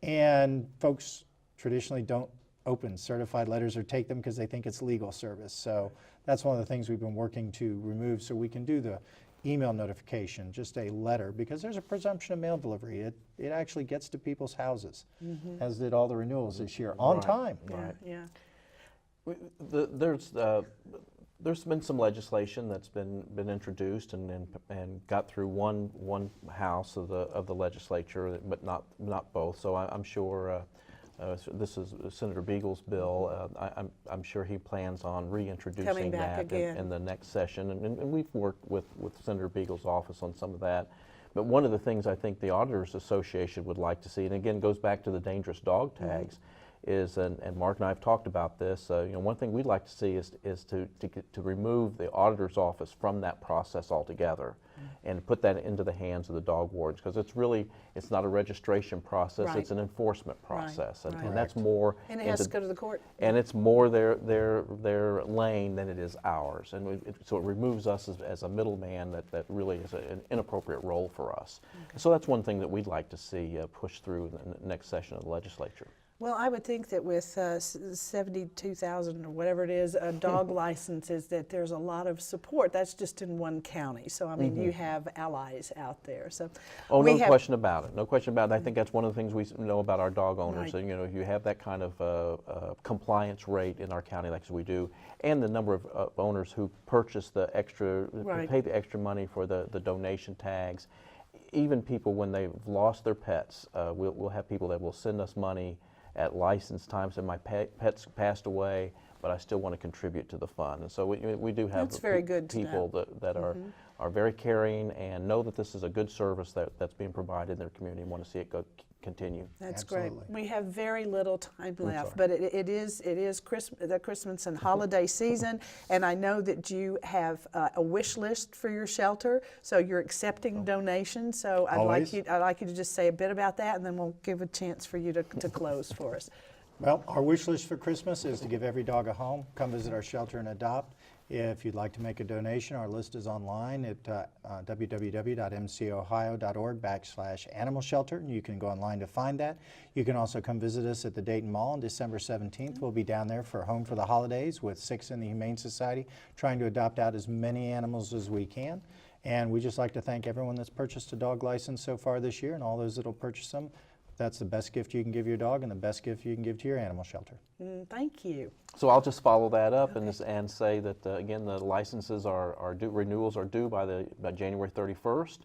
And folks traditionally don't open certified letters or take them because they think it's legal service. So that's one of the things we've been working to remove, so we can do the email notification, just a letter, because there's a presumption of mail delivery. It actually gets to people's houses, as did all the renewals this year, on time.
Yeah.
There's been some legislation that's been introduced and got through one house of the legislature, but not both. So I'm sure this is Senator Beagle's bill. I'm sure he plans on reintroducing that in the next session, and we've worked with Senator Beagle's office on some of that. But one of the things I think the Auditors Association would like to see, and again goes back to the dangerous dog tags, is, and Mark and I have talked about this, you know, one thing we'd like to see is to remove the auditor's office from that process altogether and put that into the hands of the dog wardens, because it's not a registration process,
Right.
it's an enforcement process.
right.
And that's more,
And it has to go to the court.
and it's more their lane than it is ours. And so it removes us as a middleman that really is an inappropriate role for us. So that's one thing that we'd like to see pushed through in the next session of the legislature.
Well, I would think that with 72,000 or whatever it is, dog licenses, that there's a lot of support. That's just in one county. So, I mean, you have allies out there. So,
Oh, no question about it. No question about it. I think that's one of the things we know about our dog owners.
Right.
You know, you have that kind of compliance rate in our county like we do, and the number of owners who purchase the extra,
Right.
pay the extra money for the donation tags. Even people when they've lost their pets, we'll have people that will send us money at license times, and my pet's passed away, but I still want to contribute to the fund. And so we do have
That's very good to
people that are very caring and know that this is a good service that's being provided in their community and want to see it continue.
That's
Absolutely.
great. We have very little time left,
sorry.
but it is the Christmas and holiday season, and I know that you have a wish list for your shelter, so you're accepting donations. So I'd like you to just say a bit about that, and then we'll give a chance for you to close for us.
Well, our wish list for Christmas is to give every dog a home. Come visit our shelter and adopt. If you'd like to make a donation, our list is online at www.mcohio.org/animal shelter. You can go online to find that. You can also come visit us at the Dayton Mall on December 17th. We'll be down there for Home for the Holidays with 6 in the Humane Society, trying to adopt out as many animals as we can. And we just like to thank everyone that's purchased a dog license so far this year and all those that will purchase them. That's the best gift you can give your dog and the best gift you can give to your animal shelter.
Thank you.
So I'll just follow that up and say that again, the licenses are due, renewals are due by January 31st.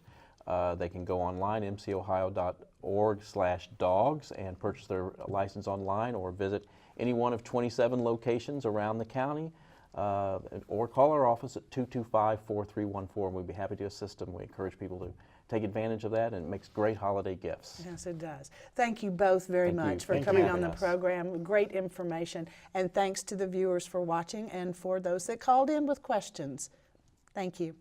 They can go online, mcohio.org/dogs, and purchase their license online, or visit any one of 27 locations around the county, or call our office at 225-4314, and we'd be happy to assist them. We encourage people to take advantage of that, and it makes great holiday gifts.
Yes, it does. Thank you both very much for
Thank
coming
you.
on the
Yes.
program. Great information. And thanks to the viewers for watching and for those that called in with questions. Thank you.